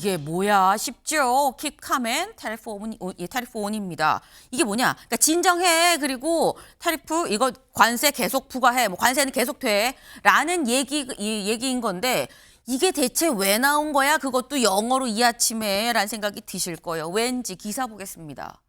이게 뭐야 싶죠? Keep calm and tariff on입니다. 이게 뭐냐? 그러니까 진정해. 그리고 타리프 이거 관세 계속 부과해. 뭐 관세는 계속 돼. 라는 얘기인 건데 이게 대체 왜 나온 거야? 그것도 영어로 이 아침에 라는 생각이 드실 거예요. 왠지 기사 보겠습니다.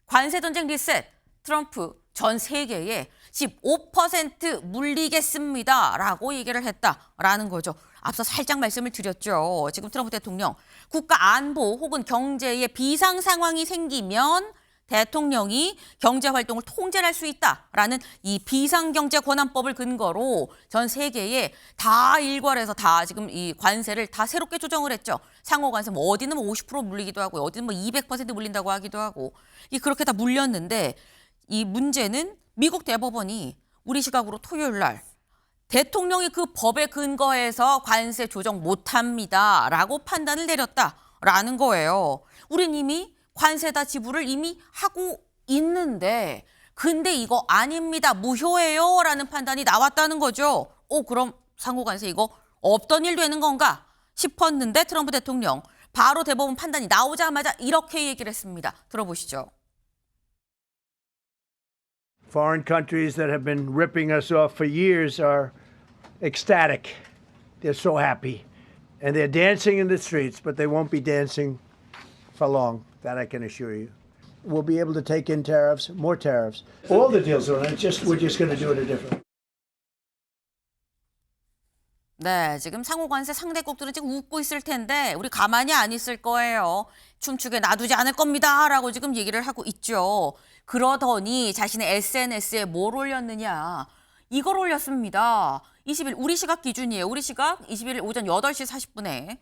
관세 전쟁 리셋. 트럼프 전 세계에 15% 물리겠습니다. 라고 얘기를 했다라는 거죠. 앞서 살짝 말씀을 드렸죠. 지금 트럼프 대통령 국가 안보 혹은 경제에 비상 상황이 생기면 대통령이 경제 활동을 통제할 수 있다라는 이 비상경제권한법을 근거로 전 세계에 다 일괄해서 다 지금 이 관세를 다 새롭게 조정을 했죠. 상호관세 뭐 어디는 뭐 50% 물리기도 하고 어디는 뭐 200% 물린다고 하기도 하고 이 그렇게 다 물렸는데 이 문제는 미국 대법원이 우리 시각으로 토요일 날 대통령이 그 법에 근거해서 관세 조정 못합니다라고 판단을 내렸다라는 거예요. 우린 이미 관세다 지불을 이미 하고 있는데 근데 이거 아닙니다. 무효예요 라는 판단이 나왔다는 거죠. 그럼 상호관세 이거 없던 일 되는 건가 싶었는데 트럼프 대통령 바로 대법원 판단이 나오자마자 이렇게 얘기를 했습니다. 들어보시죠. Foreign countries that have been ripping us off for years are ecstatic. They're so happy. And they're dancing in the streets, but they won't be dancing for long, that I can assure you. We'll be able to take in tariffs, more tariffs. All the deals are on it, we're just going to do it a different. 네, 지금 상호관세 상대국들은 지금 웃고 있을 텐데 우리 가만히 안 있을 거예요. 춤추게 놔두지 않을 겁니다. 라고 지금 얘기를 하고 있죠. 그러더니 자신의 SNS에 뭘 올렸느냐. 이걸 올렸습니다. 20일 우리 시각 기준이에요. 우리 시각 21일 오전 8시 40분에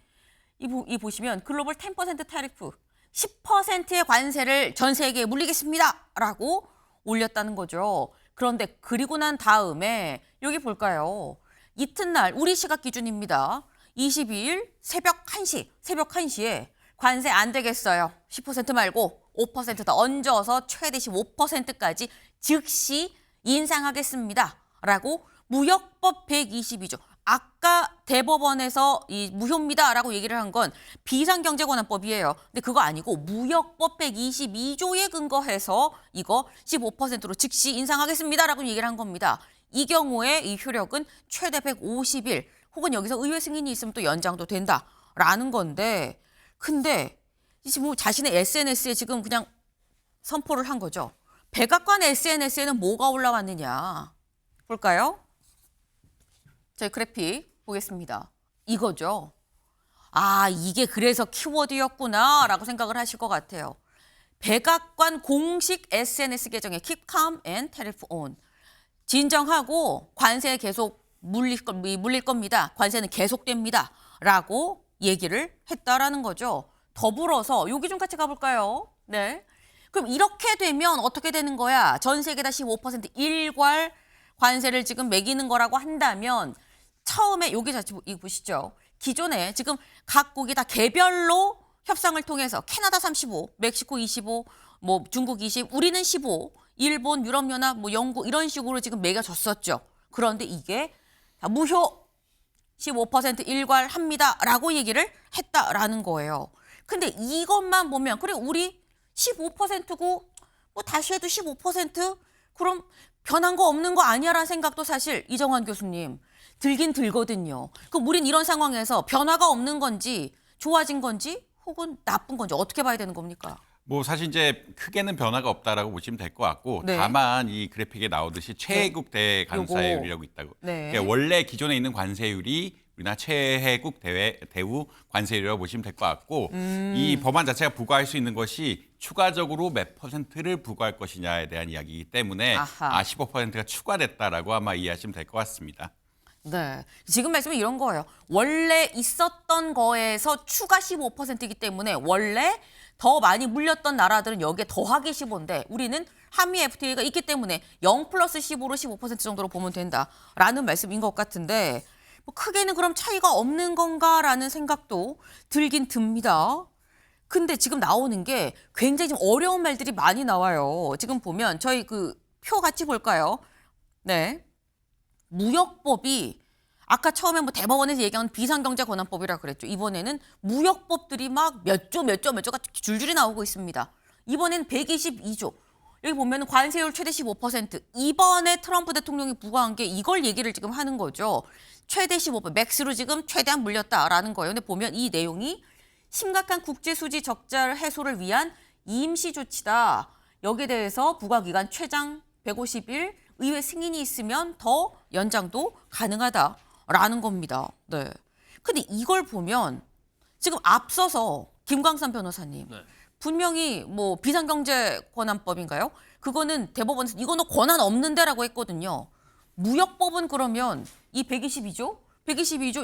이 보시면 글로벌 10% 타리프 10%의 관세를 전 세계에 물리겠습니다. 라고 올렸다는 거죠. 그런데 그리고 난 다음에 여기 볼까요? 이튿날 우리 시각 기준입니다. 22일 새벽 1시에 관세 안 되겠어요. 10% 말고 5% 더 얹어서 최대 15%까지 즉시 인상하겠습니다. 라고 무역법 122조. 아까 대법원에서 이 무효입니다라고 얘기를 한 건 비상경제권한법이에요. 근데 그거 아니고 무역법 122조에 근거해서 이거 15%로 즉시 인상하겠습니다라고 얘기를 한 겁니다. 이 경우에 이 효력은 최대 150일 혹은 여기서 의회 승인이 있으면 또 연장도 된다라는 건데 근데 지금 자신의 SNS에 지금 그냥 선포를 한 거죠. 백악관 SNS에는 뭐가 올라왔느냐 볼까요? 저희 그래픽 보겠습니다. 이거죠. 아, 이게 그래서 키워드였구나 라고 생각을 하실 것 같아요. 백악관 공식 SNS 계정에 Keep calm and tariff on. 진정하고 관세 계속 물릴 겁니다. 관세는 계속됩니다. 라고 얘기를 했다라는 거죠. 더불어서 여기 좀 같이 가볼까요? 네. 그럼 이렇게 되면 어떻게 되는 거야? 전 세계 다 15% 일괄 관세를 지금 매기는 거라고 한다면 처음에 여기 자체 보시죠. 기존에 지금 각국이 다 개별로 협상을 통해서 캐나다 35, 멕시코 25, 뭐 중국 20, 우리는 15, 일본, 유럽연합, 뭐 영국 이런 식으로 지금 매겨졌었죠. 그런데 이게 다 무효 15% 일괄합니다라고 얘기를 했다라는 거예요. 근데 이것만 보면 그래 우리 15%고 뭐 다시 해도 15% 그럼 변한 거 없는 거 아니야라는 생각도 사실 이정환 교수님 들긴 들거든요. 그럼 우린 이런 상황에서 변화가 없는 건지 좋아진 건지 혹은 나쁜 건지 어떻게 봐야 되는 겁니까? 뭐 사실 이제 크게는 변화가 없다라고 보시면 될 것 같고 네. 다만 이 그래픽에 나오듯이 최혜국 대관세율이라고 있다고. 네. 그러니까 원래 기존에 있는 관세율이 우리나라 최혜국 대우 관세율이라고 보시면 될 것 같고 이 법안 자체가 부과할 수 있는 것이 추가적으로 몇 %를 부과할 것이냐에 대한 이야기이기 때문에 아하. 15%가 추가됐다라고 아마 이해하시면 될 것 같습니다. 네. 지금 말씀은 이런 거예요. 원래 있었던 거에서 추가 15%이기 때문에 원래 더 많이 물렸던 나라들은 여기에 더하기 15인데 우리는 한미 FTA가 있기 때문에 0 플러스 15로 15% 정도로 보면 된다라는 말씀인 것 같은데 뭐 크게는 그럼 차이가 없는 건가라는 생각도 들긴 듭니다. 근데 지금 나오는 게 굉장히 좀 어려운 말들이 많이 나와요. 지금 보면 저희 그 표 같이 볼까요? 네. 무역법이 아까 처음에 뭐 대법원에서 얘기한 비상경제권한법이라 그랬죠. 이번에는 무역법들이 막 몇 조가 줄줄이 나오고 있습니다. 이번엔 122조. 여기 보면 관세율 최대 15%. 이번에 트럼프 대통령이 부과한 게 이걸 얘기를 지금 하는 거죠. 최대 15%, 맥스로 지금 최대한 물렸다라는 거예요. 근데 보면 이 내용이 심각한 국제수지 적자 해소를 위한 임시 조치다. 여기에 대해서 부과기간 최장 150일, 의회 승인이 있으면 더 연장도 가능하다라는 겁니다. 네. 근데 이걸 보면 지금 앞서서 김광삼 변호사님 네. 분명히 뭐 비상경제권한법인가요? 그거는 대법원에서 이거는 권한 없는데라고 했거든요. 무역법은 그러면 이 122조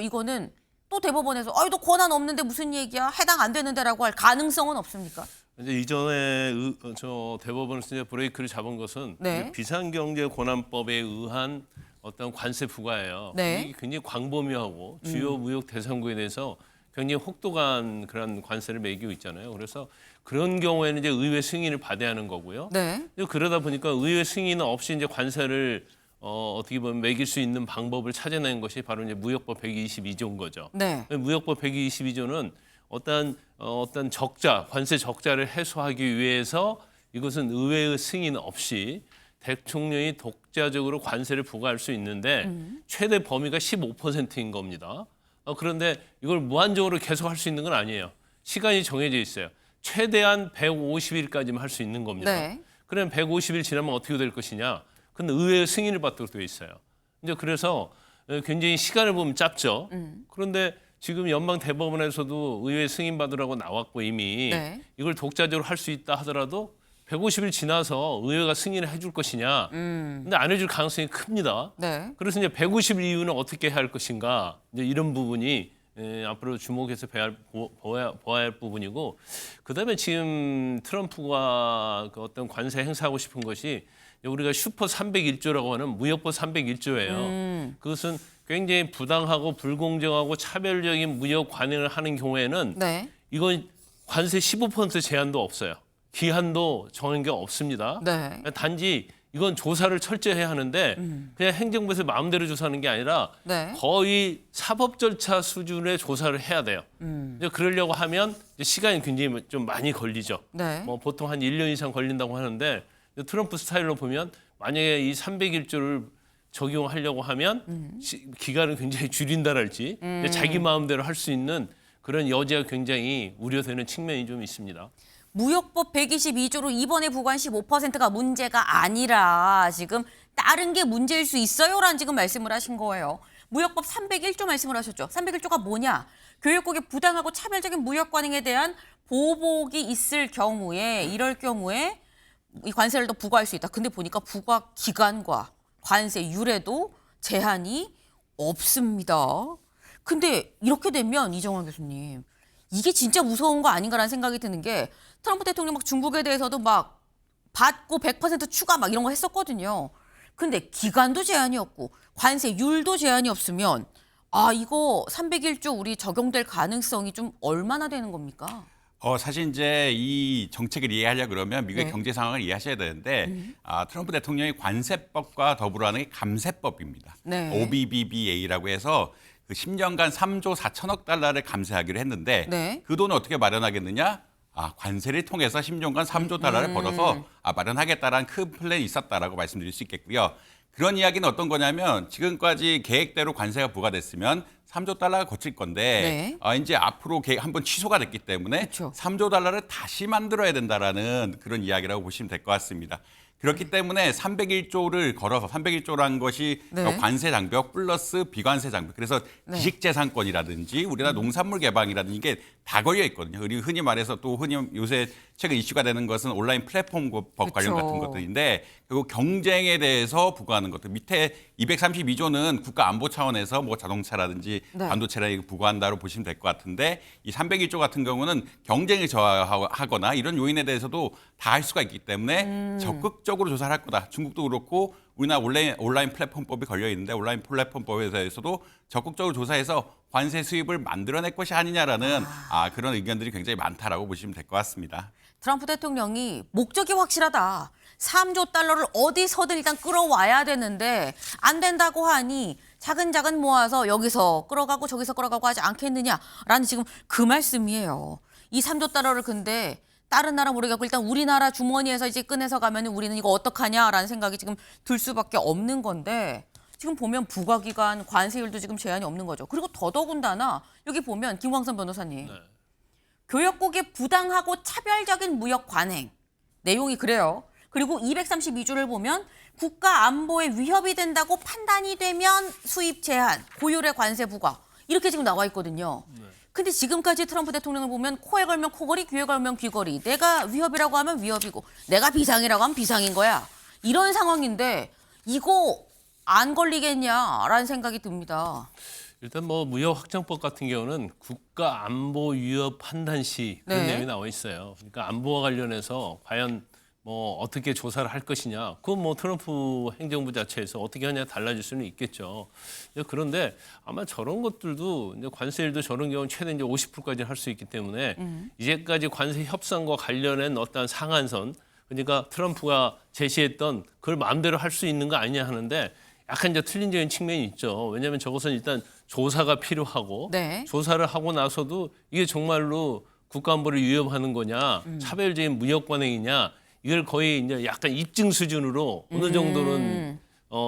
이거는 또 대법원에서 너 권한 없는데 무슨 얘기야? 해당 안 되는데라고 할 가능성은 없습니까? 이제 이전에 저 대법원에서 이제 브레이크를 잡은 것은 네. 이 비상경제권한법에 의한 어떤 관세 부과예요. 네. 이게 굉장히 광범위하고 주요 무역 대상국에 대해서 굉장히 혹독한 그런 관세를 매기고 있잖아요. 그래서 그런 경우에는 이제 의회 승인을 받아야 하는 거고요. 네. 그러다 보니까 의회 승인 없이 이제 관세를 어떻게 보면 매길 수 있는 방법을 찾아낸 것이 바로 이제 무역법 122조인 거죠. 네. 무역법 122조는 어떤 적자, 관세 적자를 해소하기 위해서 이것은 의회의 승인 없이 대통령이 독자적으로 관세를 부과할 수 있는데 최대 범위가 15%인 겁니다. 그런데 이걸 무한적으로 계속할 수 있는 건 아니에요. 시간이 정해져 있어요. 최대한 150일까지만 할 수 있는 겁니다. 네. 그러면 150일 지나면 어떻게 될 것이냐? 근데 의회의 승인을 받도록 되어 있어요. 이제 그래서 굉장히 시간을 보면 짧죠. 그런데 지금 연방 대법원에서도 의회 승인 받으라고 나왔고 이미 네. 이걸 독자적으로 할 수 있다 하더라도 150일 지나서 의회가 승인을 해줄 것이냐. 근데 안 해줄 가능성이 큽니다. 네. 그래서 이제 150일 이후는 어떻게 해야 할 것인가. 이제 이런 부분이 앞으로 주목해서 봐야 할 부분이고, 그다음에 지금 트럼프가 그 어떤 관세 행사하고 싶은 것이 우리가 슈퍼 301조라고 하는 무역법 301조예요. 그것은 굉장히 부당하고 불공정하고 차별적인 무역 관행을 하는 경우에는 네. 이건 관세 15% 제한도 없어요. 기한도 정한 게 없습니다. 네. 단지 이건 조사를 철저히 해야 하는데 그냥 행정부에서 마음대로 조사하는 게 아니라 네. 거의 사법 절차 수준의 조사를 해야 돼요. 이제 그러려고 하면 이제 시간이 굉장히 좀 많이 걸리죠. 네. 뭐 보통 한 1년 이상 걸린다고 하는데 트럼프 스타일로 보면 만약에 이 301조를 적용하려고 하면 기간을 굉장히 줄인다랄지 자기 마음대로 할 수 있는 그런 여지가 굉장히 우려되는 측면이 좀 있습니다. 무역법 122조로 이번에 부과한 15%가 문제가 아니라 지금 다른 게 문제일 수 있어요라는 지금 말씀을 하신 거예요. 무역법 301조 말씀을 하셨죠. 301조가 뭐냐? 교역국의 부당하고 차별적인 무역 관행에 대한 보복이 있을 경우에 이럴 경우에 이 관세를 더 부과할 수 있다. 근데 보니까 부과 기간과 관세율에도 제한이 없습니다. 근데 이렇게 되면 이정환 교수님 이게 진짜 무서운 거 아닌가라는 생각이 드는 게 트럼프 대통령 막 중국에 대해서도 막 받고 100% 추가 막 이런 거 했었거든요. 근데 기간도 제한이 없고 관세율도 제한이 없으면 이거 301조 우리 적용될 가능성이 좀 얼마나 되는 겁니까? 사실 이제 이 정책을 이해하려 그러면 미국의 네. 경제 상황을 이해하셔야 되는데 트럼프 대통령이 관세법과 더불어 하는 게 감세법입니다. 네. OBBBA라고 해서 그 10년간 3조 4천억 달러를 감세하기로 했는데 네. 그 돈을 어떻게 마련하겠느냐? 관세를 통해서 10년간 3조 달러를 벌어서 마련하겠다라는 큰 플랜이 있었다라고 말씀드릴 수 있겠고요. 그런 이야기는 어떤 거냐면 지금까지 계획대로 관세가 부과됐으면 3조 달러가 거칠 건데 이제 앞으로 한번 취소가 됐기 때문에 그쵸. 3조 달러를 다시 만들어야 된다라는 그런 이야기라고 보시면 될 것 같습니다. 그렇기 때문에 301조를 걸어서 301조라는 것이 네. 관세 장벽 플러스 비관세 장벽. 그래서 네. 지식재산권이라든지 우리나라 농산물 개방이라든지 이게 다 걸려 있거든요. 그리고 흔히 말해서 또 흔히 요새 최근 이슈가 되는 것은 온라인 플랫폼 법 관련 그쵸. 같은 것들인데 그리고 경쟁에 대해서 부과하는 것들. 밑에 232조는 국가 안보 차원에서 뭐 자동차라든지 네. 반도체를 부과한다고 보시면 될 것 같은데 이 301조 같은 경우는 경쟁을 저하하거나 이런 요인에 대해서도 다 할 수가 있기 때문에 적극적으로 조사를 할 거다. 중국도 그렇고 우리나라 온라인 플랫폼법이 걸려 있는데 온라인 플랫폼법에 대해서도 적극적으로 조사해서 관세 수입을 만들어낼 것이 아니냐라는 그런 의견들이 굉장히 많다라고 보시면 될 것 같습니다. 트럼프 대통령이 목적이 확실하다. 3조 달러를 어디서든 일단 끌어와야 되는데 안 된다고 하니 차근차근 모아서 여기서 끌어가고 저기서 끌어가고 하지 않겠느냐라는 지금 그 말씀이에요. 이 3조 달러를 근데 다른 나라 모르겠고 일단 우리나라 주머니에서 이제 꺼내서 가면 우리는 이거 어떡하냐라는 생각이 지금 들 수밖에 없는 건데 지금 보면 부과기간 관세율도 지금 제한이 없는 거죠. 그리고 더더군다나 여기 보면 김광선 변호사님. 교역국의 부당하고 차별적인 무역 관행 내용이 그래요. 그리고 232조를 보면 국가 안보에 위협이 된다고 판단이 되면 수입 제한, 고율의 관세 부과 이렇게 지금 나와 있거든요. 근데 지금까지 트럼프 대통령을 보면 코에 걸면 코걸이, 귀에 걸면 귀걸이. 내가 위협이라고 하면 위협이고 내가 비상이라고 하면 비상인 거야. 이런 상황인데 이거 안 걸리겠냐라는 생각이 듭니다. 일단 뭐 무역확장법 같은 경우는 국가 안보 위협 판단 시 그런 네. 내용이 나와 있어요. 그러니까 안보와 관련해서 과연 뭐 어떻게 조사를 할 것이냐, 그건 뭐 트럼프 행정부 자체에서 어떻게 하냐 달라질 수는 있겠죠. 그런데 아마 저런 것들도 이제 관세율도 저런 경우는 최대 이제 50%까지 할 수 있기 때문에 이제까지 관세 협상과 관련된 어떤 상한선, 그러니까 트럼프가 제시했던 그걸 마음대로 할 수 있는 거 아니냐 하는데 약간 이제 틀린적인 측면이 있죠. 왜냐하면 저것은 일단 조사가 필요하고 네. 조사를 하고 나서도 이게 정말로 국가안보를 위협하는 거냐, 차별적인 무역 관행이냐. 이걸 거의 이제 약간 입증 수준으로 어느 정도는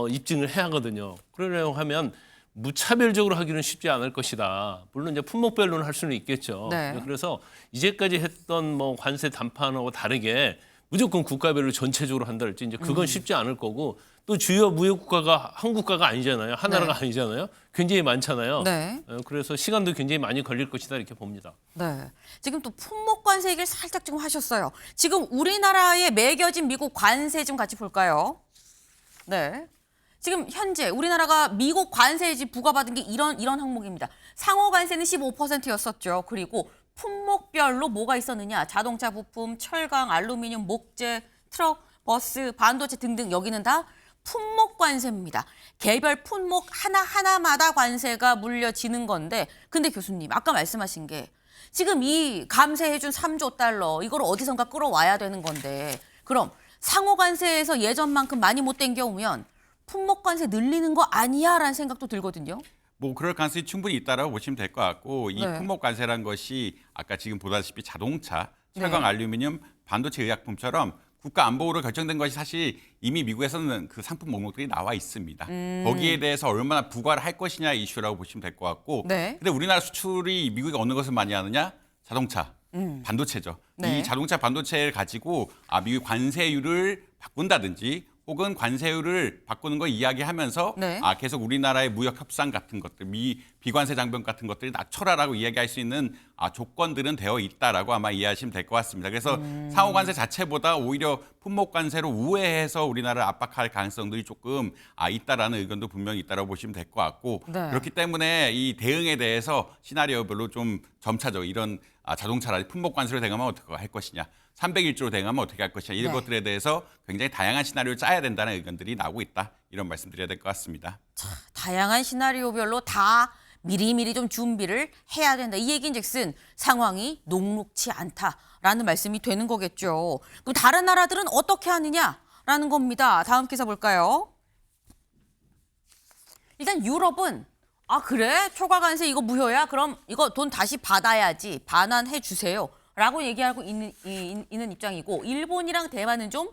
입증을 해야 하거든요. 그러려고 하면 무차별적으로 하기는 쉽지 않을 것이다. 물론 이제 품목별로는 할 수는 있겠죠. 네. 그래서 이제까지 했던 뭐 관세 담판하고 다르게 무조건 국가별로 전체적으로 한다 할지 이제 그건 쉽지 않을 거고 또 주요 무역 국가가 한 국가가 아니잖아요. 하나라가 네. 아니잖아요. 굉장히 많잖아요. 네. 그래서 시간도 굉장히 많이 걸릴 것이다 이렇게 봅니다. 네. 지금 또 품목 관세 얘기를 살짝 지금 하셨어요. 지금 우리나라에 매겨진 미국 관세 좀 같이 볼까요? 네. 지금 현재 우리나라가 미국 관세에 지금 부과받은 게 이런 항목입니다. 상호 관세는 15%였었죠. 그리고 품목별로 뭐가 있었느냐? 자동차 부품, 철강, 알루미늄, 목재, 트럭, 버스, 반도체 등등 여기는 다 품목 관세입니다. 개별 품목 하나하나마다 관세가 물려지는 건데 근데 교수님 아까 말씀하신 게 지금 이 감세해준 3조 달러 이걸 어디선가 끌어와야 되는 건데 그럼 상호 관세에서 예전만큼 많이 못 땡겨오면 품목 관세 늘리는 거 아니야라는 생각도 들거든요. 뭐 그럴 가능성이 충분히 있다라고 보시면 될 것 같고 이 네. 품목 관세란 것이 아까 지금 보다시피 자동차, 철강, 네. 알루미늄, 반도체, 의약품처럼 국가 안보로 결정된 것이 사실 이미 미국에서는 그 상품 목록들이 나와 있습니다. 거기에 대해서 얼마나 부과를 할 것이냐 이슈라고 보시면 될 것 같고 네. 근데 우리나라 수출이 미국이 어느 것을 많이 하느냐? 자동차, 반도체죠. 네. 이 자동차 반도체를 가지고 미국 관세율을 바꾼다든지 혹은 관세율을 바꾸는 거 이야기하면서 네. 계속 우리나라의 무역 협상 같은 것들, 비관세 장벽 같은 것들이 낮춰라라고 이야기할 수 있는 조건들은 되어 있다라고 아마 이해하시면 될 것 같습니다. 그래서 상호 관세 자체보다 오히려 품목 관세로 우회해서 우리나라를 압박할 가능성들이 조금 있다라는 의견도 분명히 있다라고 보시면 될 것 같고 네. 그렇기 때문에 이 대응에 대해서 시나리오별로 좀 점차적으로 이런 자동차라든지 품목 관세로 대응하면 어떻게 할 것이냐. 301조로 대응하면 어떻게 할 것이냐 이런 네. 것들에 대해서 굉장히 다양한 시나리오를 짜야 된다는 의견들이 나오고 있다. 이런 말씀드려야 될 것 같습니다. 다양한 시나리오별로 다 미리미리 좀 준비를 해야 된다. 이 얘기인즉슨 상황이 녹록치 않다라는 말씀이 되는 거겠죠. 그럼 다른 나라들은 어떻게 하느냐라는 겁니다. 다음 기사 볼까요? 일단 유럽은 그래? 초과 관세 이거 무효야? 그럼 이거 돈 다시 받아야지. 반환해 주세요. 라고 얘기하고 있는 입장이고 일본이랑 대만은 좀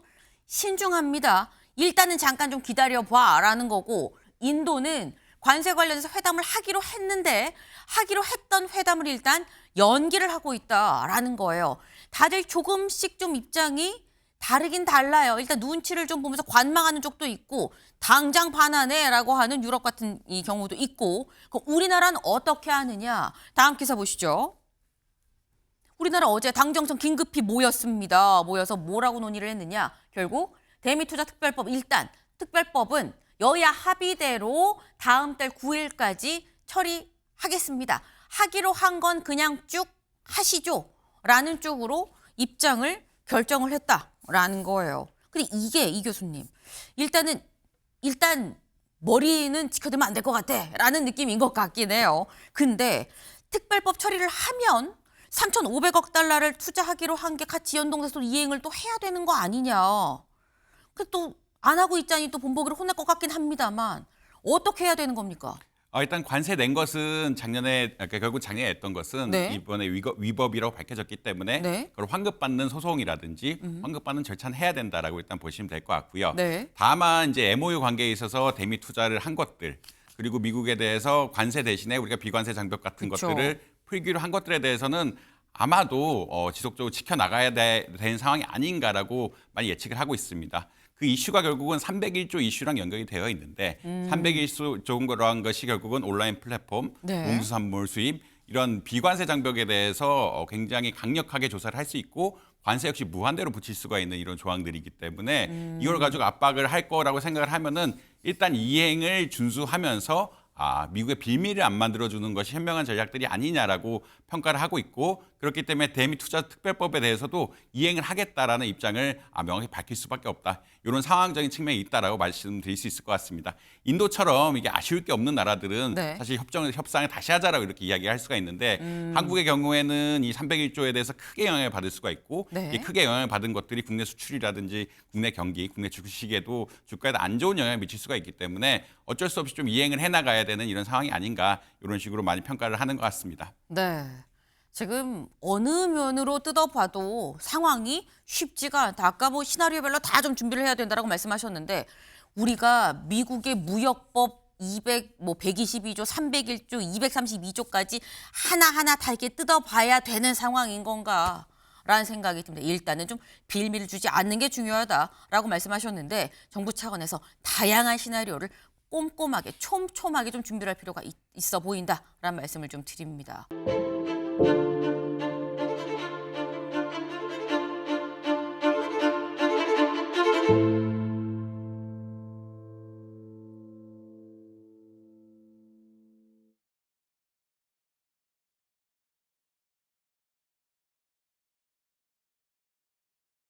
신중합니다. 일단은 잠깐 좀 기다려봐라는 거고 인도는 관세 관련해서 회담을 하기로 했는데 하기로 했던 회담을 일단 연기를 하고 있다라는 거예요. 다들 조금씩 좀 입장이 다르긴 달라요. 일단 눈치를 좀 보면서 관망하는 쪽도 있고 당장 반환해라고 하는 유럽 같은 이 경우도 있고 그럼 우리나라는 어떻게 하느냐. 다음 기사 보시죠. 우리나라 어제 당정청 긴급히 모였습니다. 모여서 뭐라고 논의를 했느냐. 결국 대미투자특별법 일단 특별법은 여야 합의대로 다음 달 9일까지 처리하겠습니다. 하기로 한 건 그냥 쭉 하시죠. 라는 쪽으로 입장을 결정을 했다라는 거예요. 근데 이게 이 교수님 일단 머리는 지켜두면 안 될 것 같아 라는 느낌인 것 같긴 해요. 근데 특별법 처리를 하면 3,500억 달러를 투자하기로 한 게 같이 연동돼서 이행을 또 해야 되는 거 아니냐. 그 또 안 하고 있자니 또 본보기를 혼날 것 같긴 합니다만 어떻게 해야 되는 겁니까? 일단 관세 낸 것은 그러니까 결국 작년에 냈던 것은 네. 이번에 위법이라고 밝혀졌기 때문에 네. 그걸 환급받는 소송이라든지 환급받는 절차는 해야 된다라고 일단 보시면 될 것 같고요. 네. 다만 이제 MOU 관계에 있어서 대미 투자를 한 것들 그리고 미국에 대해서 관세 대신에 우리가 비관세 장벽 같은 그쵸. 것들을 풀기로 한 것들에 대해서는 아마도 지속적으로 지켜나가야 되는 상황이 아닌가라고 많이 예측을 하고 있습니다. 그 이슈가 결국은 301조 이슈랑 연결이 되어 있는데 301조인 것이 결국은 온라인 플랫폼, 네. 농수산물 수입 이런 비관세 장벽에 대해서 굉장히 강력하게 조사를 할 수 있고 관세 역시 무한대로 붙일 수가 있는 이런 조항들이기 때문에 이걸 가지고 압박을 할 거라고 생각을 하면은 일단 이행을 준수하면서 미국의 비밀을 안 만들어주는 것이 현명한 전략들이 아니냐라고 평가를 하고 있고 그렇기 때문에 대미 투자 특별법에 대해서도 이행을 하겠다라는 입장을 명확히 밝힐 수밖에 없다. 이런 상황적인 측면이 있다라고 말씀드릴 수 있을 것 같습니다. 인도처럼 이게 아쉬울 게 없는 나라들은 네. 사실 협상을 다시 하자라고 이렇게 이야기할 수가 있는데 한국의 경우에는 이 301조에 대해서 크게 영향을 받을 수가 있고 네. 이 크게 영향을 받은 것들이 국내 수출이라든지 국내 경기, 국내 주식에도 주가에도 안 좋은 영향을 미칠 수가 있기 때문에 어쩔 수 없이 좀 이행을 해나가야 되는 이런 상황이 아닌가 이런 식으로 많이 평가를 하는 것 같습니다. 네. 지금 어느 면으로 뜯어봐도 상황이 쉽지가 않다. 아까 뭐 시나리오별로 다 좀 준비를 해야 된다라고 말씀하셨는데 우리가 미국의 무역법 122조, 301조, 232조까지 하나하나 다 이렇게 뜯어봐야 되는 상황인 건가? 라는 생각이 듭니다. 일단은 좀 빌미를 주지 않는 게 중요하다라고 말씀하셨는데 정부 차원에서 다양한 시나리오를 꼼꼼하게 촘촘하게 좀 준비할 필요가 있어 보인다라는 말씀을 좀 드립니다.